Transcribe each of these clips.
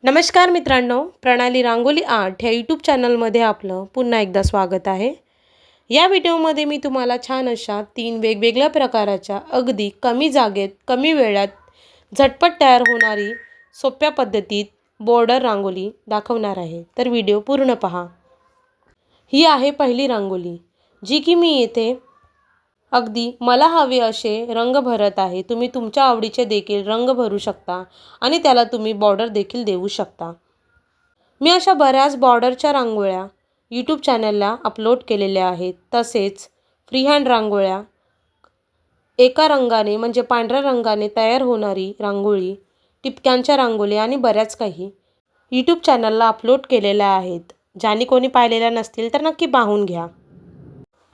नमस्कार मित्रांनो, प्रणाली रांगोली आर्ट ह्या यूट्यूब चॅनलमध्ये आपलं पुन्हा एकदा स्वागत आहे। या व्हिडिओमध्ये मी तुम्हाला छान अशा 3 वेगवेगळ्या प्रकाराच्या अगदी कमी जागेत कमी वेळात झटपट तयार होणारी सोप्या पद्धतीत बॉर्डर रांगोली दाखवणार आहे। तर व्हिडिओ पूर्ण पहा। ही आहे पहिली रांगोली, जी की मी येथे अगदी मला हवे असे रंग भरत आहे। तुम्ही तुमच्या आवडीचे देखील रंग भरू शकता आणि त्याला तुम्ही बॉर्डर देखील देऊ शकता। मी अशा बऱ्याच बॉर्डरच्या रांगोळ्या यूट्यूब चॅनलला अपलोड केलेल्या आहेत। तसेच फ्रीहँड रांगोळ्या, एका रंगाने म्हणजे पांढऱ्या रंगाने तयार होणारी रांगोळी, टिपक्यांच्या रांगोळ्या आणि बऱ्याच काही यूट्यूब चॅनलला अपलोड केलेल्या आहेत। ज्यांनी कोणी पाहिलेल्या नसतील तर नक्की पाहून घ्या।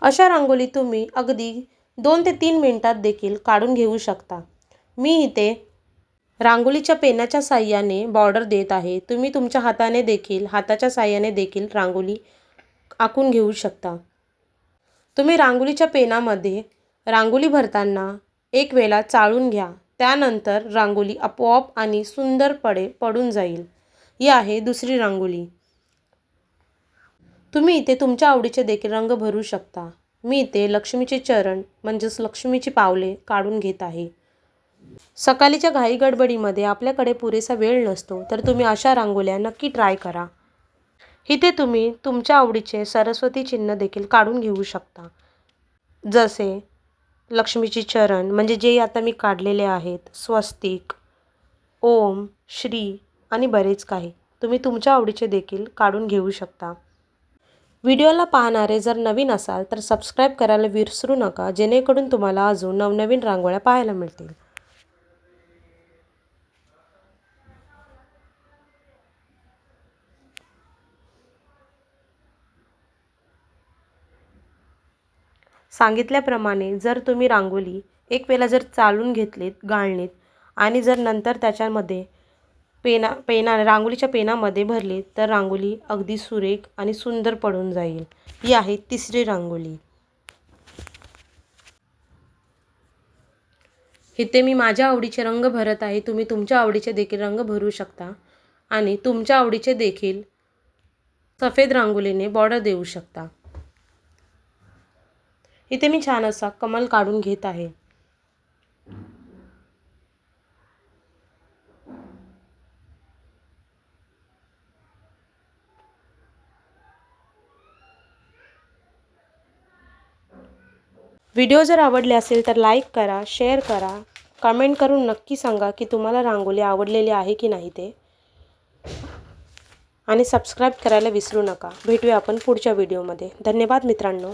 अशा रांगोळी तुम्ही अगदी 2 ते 3 मिनिटात देखील काढून घेऊ शकता। मी इथे रांगोळीच्या पेनाच्या साहाय्याने बॉर्डर देत आहे। तुम्ही तुमच्या हाताच्या साहाय्याने देखील रांगोळी आखून घेऊ शकता। तुम्ही रांगोळीच्या पेनामध्ये रांगोळी भरताना एक वेळा चाळून घ्या, त्यानंतर रांगोळी आपोआप आणि सुंदर पडून जाईल। ही आहे दुसरी रांगोळी। तुम्ही इथे तुमच्या आवडीचे देखील रंग भरू शकता। मी इथे लक्ष्मीचे चरण म्हणजेच लक्ष्मीची पावले काढून घेत आहे। सकाळच्या घाई गडबडीमध्ये आपल्याकडे पुरेसा वेळ नसतो, तर तुम्ही अशा रांगोळ्या नक्की ट्राय करा। इथे तुम्ही तुमच्या आवडीचे सरस्वती चिन्ह देखील काढून घेऊ शकता, जसे लक्ष्मीचे चरण म्हणजे जे आता मी काढलेले आहेत, स्वस्तिक, ओम, श्री आणि बरेच काही तुम्ही तुमच्या आवडीचे देखील काढून घेऊ शकता। व्हिडिओला पाहणारे जर नवीन असाल तर सबस्क्राईब करायला विसरू नका, जेणेकरून तुम्हाला अजून नवनवीन रांगोळ्या पाहायला मिळतील। सांगितल्याप्रमाणे जर तुम्ही रांगोळी एक वेळा जर चालून घेतलीत गाळणीत आणि जर नंतर त्याच्यामध्ये रांगोळीच्या पेनामध्ये भरली तर रांगोळी अगदी सुरेख आणि सुंदर पडून जाईल। ही आहे तिसरी रांगोळी। इथे मी माझ्या आवडीचे रंग भरत आहे। तुम्ही तुमच्या आवडीचे देखील रंग भरू शकता आणि तुमच्या आवडीचे देखील सफेद रांगोळीने बॉर्डर देऊ शकता। इथे मी छान असा कमल काढून घेत आहे। व्हिडिओ जर आवडले असेल तर लाईक करा, शेअर करा, कमेंट करून नक्की सांगा की तुम्हाला रांगोळी आवडलेली आहे की नाही ते, आणि सबस्क्राईब करायला विसरू नका। भेटूया आपण पुढच्या व्हिडिओमध्ये। धन्यवाद मित्रांनो।